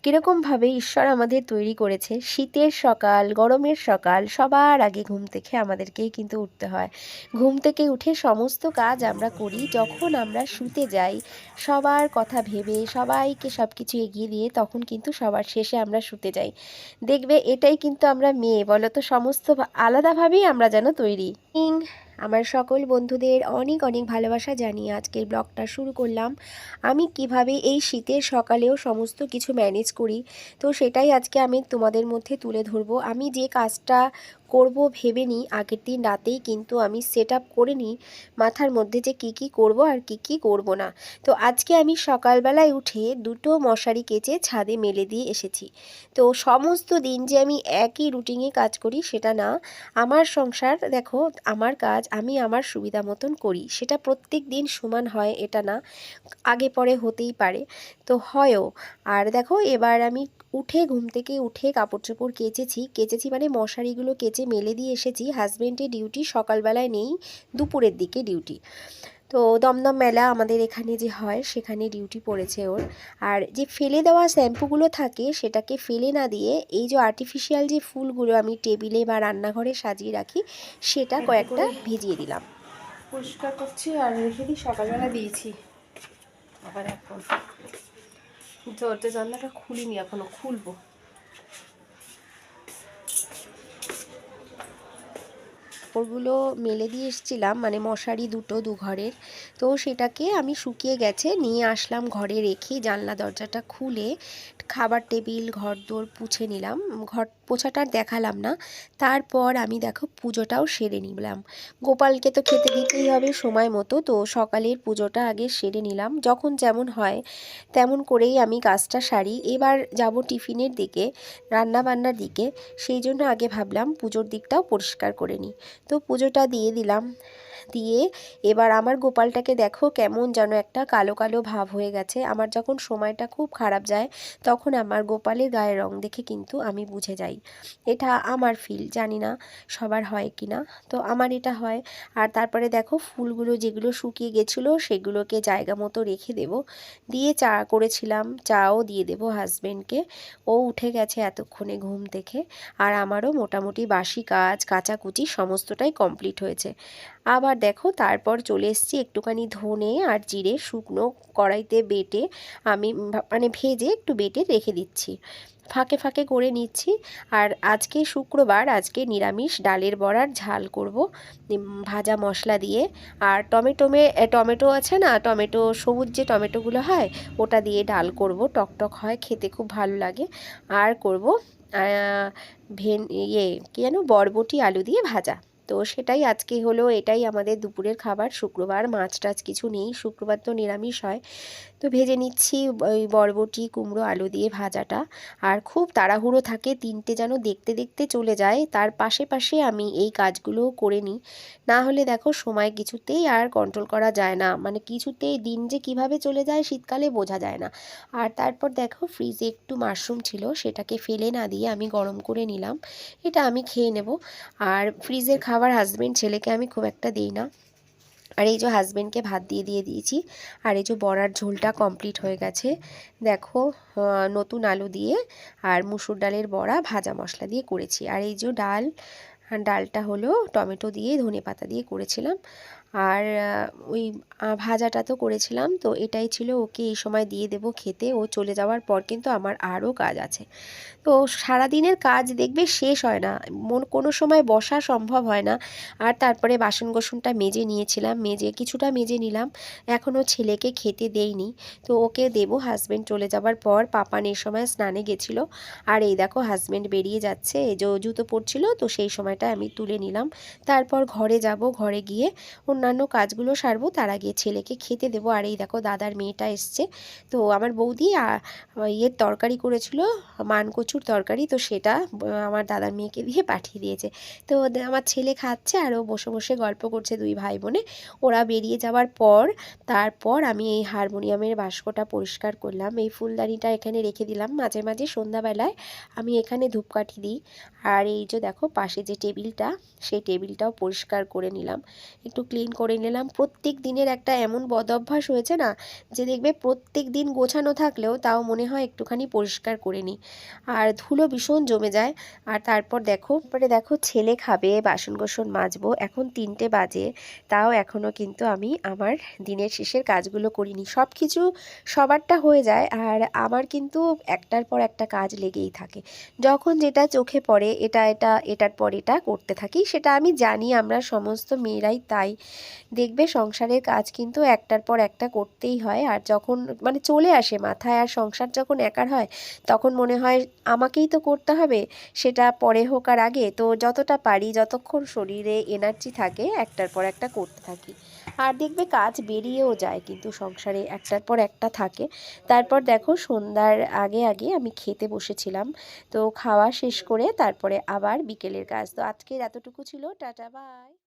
কীরকমভাবে ঈশ্বর আমাদের তৈরি করেছে। শীতের সকাল, গরমের সকাল সবার আগে ঘুম থেকে আমাদেরকেই কিন্তু উঠতে হয়। ঘুম থেকে উঠে সমস্ত কাজ আমরা করি। যখন আমরা শুতে যাই, সবার কথা ভেবে সবাইকে সব কিছু এগিয়ে দিয়ে তখন কিন্তু সবার শেষে আমরা শুতে যাই। দেখবে এটাই কিন্তু আমরা মেয়ে বলো তো, সমস্ত আলাদাভাবেই আমরা যেন তৈরি। আমার সকল বন্ধুদের অনেক অনেক ভালোবাসা জানিয়ে আজকের ব্লগটা শুরু করলাম। আমি কিভাবে এই শীতের সকালেও সমস্ত কিছু ম্যানেজ করি, তো সেটাই আজকে আমি তোমাদের মধ্যে তুলে ধরবো। আমি যে কাজটা করব ভেবে নিই আগের দিন রাতেই, কিন্তু আমি সেট আপ করে নিই মাথার মধ্যে যে কি কি করব আর কি কি করব না। তো আজকে আমি সকালবেলায় উঠে দুটো মশারি কেচে ছাদে মেলে দিয়ে এসেছি। তো সমস্ত দিন যে আমি একই রুটিনে কাজ করি সেটা না। আমার সংসার দেখো, আমার কাজ আমি আমার সুবিধা মতন করি, সেটা প্রত্যেক দিন সমান হয় এটা না, আগে পরে হতেই পারে, তো হয়ও। আর দেখো এবার আমি উঠে ঘুম থেকে উঠে কাপড় চোপড় কেচেছি মানে মশারিগুলো কেচে মেলে দিয়ে এসেছি। হাজব্যান্ডের ডিউটি সকালবেলায় নেই, দুপুরের দিকে ডিউটি। তো দমদম মেলা আমাদের এখানে যে হয় সেখানে ডিউটি পড়েছে ওর। আর যে ফেলে দেওয়া শ্যাম্পুগুলো থাকে সেটাকে ফেলে না দিয়ে এই যে আর্টিফিশিয়াল যে ফুলগুলো আমি টেবিলে বা রান্নাঘরে সাজিয়ে রাখি সেটা কয়েকটা ভিজিয়ে দিলাম, পরিষ্কার করছি আর রেখে দিই। সকালবেলা দিয়েছি আবার এখন দরজা জানলাটা খুলিনি, এখনো খুলবো। কাপড়গুলো মেলে দিয়ে এসেছিলাম, মানে মশারি দুটো দু ঘরের, তো সেটাকে আমি শুকিয়ে গেছে নিয়ে আসলাম ঘরে রেখে জানলা দরজাটা খুলে খাবার টেবিল ঘর দোর পুছে নিলাম। ঘর পোছাটা দেখালাম না। তারপর আমি দেখো পুজোটাও সেরে নিলাম। গোপালকে তো খেতে দিতেই হবে সময় মতো, তো সকালের পুজোটা আগে সেরে নিলাম। যখন যেমন হয় তেমন করেই আমি কাজটা সারি। এবার যাব টিফিনের দিকে, রান্না বান্নার দিকে, সেই জন্য আগে ভাবলাম পুজোর দিকটাও পরিষ্কার করে নিই। তো পুজোটা দিয়ে দিলাম। দিয়ে এবার আমার গোপালটাকে দেখো কেমন যেন একটা কালো কালো ভাব হয়ে গেছে। আমার যখন সময়টা খুব খারাপ যায় তখন আমার গোপালের গায়ের রং দেখে কিন্তু আমি বুঝে যাই। এটা আমার ফিল, জানি না সবার হয় কি না, তো আমার এটা হয়। আর তারপরে দেখো ফুলগুলো যেগুলো শুকিয়ে গেছিলো সেগুলোকে জায়গা মতো রেখে দেব। দিয়ে চা করেছিলাম, চাও দিয়ে দেবো হাজবেন্ডকে। ও উঠে গেছে এতক্ষণে ঘুম থেকে। আর আমারও মোটামুটি বাসি কাজ কাচাকুচি সমস্তটাই কমপ্লিট হয়েছে। আবার দেখো তারপর চলে এসেছি একটুখানি ধনে আর জিরে শুকনো কড়াইতে বেটে আমি মানে ভেজে একটু বেটে রেখে দিচ্ছি, ফাঁকে ফাঁকে করে নিচ্ছি। আর আজকে শুক্রবার, আজকে নিরামিষ ডালের বড়ার ঝাল করব ভাজা মশলা দিয়ে। আর টমেটো আছে না, টমেটো সবুজ যে টমেটোগুলো হয় ওটা দিয়ে ডাল করব, টকটক হয় খেতে, খুব ভালো লাগে। আর করব কি যেন বরবটি আলু দিয়ে ভাজা। তো সেটাই আজকে হলো, এটাই আমাদের দুপুরের খাবার। শুক্রবার মাছ টাছ কিছু নেই, শুক্রবার তো নিরামিষ হয়। তো ভেজে নিচ্ছি ওই বরবটি কুমড়ো আলু দিয়ে ভাজাটা। আর খুব তাড়াহুড়ো থাকে, তিনটে যেন দেখতে দেখতে চলে যায়, তার পাশে পাশে আমি এই কাজগুলোও করে নিই। না হলে দেখো সময় কিছুতেই আর কন্ট্রোল করা যায় না, মানে কিছুতেই দিন যে কিভাবে চলে যায় শীতকালে বোঝা যায় না। আর তারপর দেখো ফ্রিজে একটু মাশরুম ছিল, সেটাকে ফেলে না দিয়ে আমি গরম করে নিলাম, এটা আমি খেয়ে নেব। আর ফ্রিজের খাবার হাজবেন্ড ছেলেকে আমি খুব একটা দিই না। আর এই যে হাজবেন্ডকে ভাত দিয়ে দিয়েছি। আর এই যে বড়ার ঝোলটা কমপ্লিট হয়ে গেছে দেখো, নতুন আলু দিয়ে আর মুসুর ডালের বড়া ভাজা মশলা দিয়ে করেছি। আর এই যে ডালটা হলো টমেটো দিয়ে ধনেপাতা দিয়ে করেছিলাম। আর ওই ভাজাটা তো করেছিলাম, তো এটাই ছিল। ওকে এই সময় দিয়ে দেবো খেতে, ও চলে যাওয়ার পর কিন্তু আমার আরও কাজ আছে। তো সারাদিনের কাজ দেখবে শেষ হয় না, কোনো সময় বসা সম্ভব হয় না। আর তারপরে বাসন কোসনটা মেজে নিয়েছিলাম, কিছুটা মেজে নিলাম, এখনও ছেলেকে খেতে দেইনি, তো ওকে দেবো হাজব্যান্ড চলে যাবার পর। পাপান এই সময় স্নানে গেছিলো। আর এই দেখো হাজব্যান্ড বেরিয়ে যাচ্ছে, এই যে জুতো পরছিল তো সেই সময়টা আমি তুলে নিলাম। তারপর ঘরে যাব, ঘরে গিয়ে অন্যান্য কাজগুলো সারবো, তার আগে ছেলেকে খেতে দেবো। আর এই দেখো দাদার মেয়েটা এসছে, তো আমার বৌদি ইয়ের তরকারি করেছিল, মানকচুর তরকারি, তো সেটা আমার দাদার মেয়েকে দিয়ে পাঠিয়ে দিয়েছে। তো আমার ছেলে খাচ্ছে আর ও বসে বসে গল্প করছে, দুই ভাই বোনে। ওরা বেরিয়ে যাওয়ার পর তারপর আমি এই হারমোনিয়ামের বাস্কটা পরিষ্কার করলাম, এই ফুলদানিটা এখানে রেখে দিলাম। মাঝে মাঝে সন্ধ্যাবেলায় আমি এখানে ধূপকাঠি দিই। আর এই যে দেখো পাশে যে টেবিলটা, সেই টেবিলটাও পরিষ্কার করে নিলাম, একটু ক্লিন করে নিলাম। প্রত্যেক দিনের একটা এমন বদঅভ্যাস হয়েছে না, যে দেখবে প্রত্যেক দিন গোছানো থাকলেও তাও মনে হয় একটুখানি পরিষ্কার করে নিই, আর ধুলো ভীষণ জমে যায়। আর তারপরে দেখো ছেলে খাবে, বাসন কোসন মাজবো, এখন 3টে বাজে, তাও এখনও কিন্তু আমি আমার দিনের শেষের কাজগুলো করিনি। সব কিছু সবারটা হয়ে যায়, আর আমার কিন্তু একটার পর একটা কাজ লেগেই থাকে। যখন যেটা চোখে পড়ে এটার পর এটা করতে থাকি, সেটা আমি জানি, আমরা সমস্ত মেয়েরাই তাই। দেখবে সংসারের কাজ কিন্তু একটার পর একটা করতেই হয়, আর যখন মানে চলে আসে মাথায়, আর সংসার যখন একার হয়, তখন মনে হয় আমাকেই তো করতে হবে, সেটা পরে হোক আর আগে, তো যতটা পারি, যতক্ষণ শরীরে এনার্জি থাকে একটার পর একটা করতে থাকি। আর দেখবে কাজ বেরিয়েও যায়, কিন্তু সংসারে একটার পর একটা থাকে। তারপর দেখো সন্ধ্যার আগে আগে আমি খেতে বসেছিলাম, তো খাওয়া শেষ করে তারপরে আবার বিকেলের কাজ। তো আজকের এতটুকু ছিল, টাটা বাই।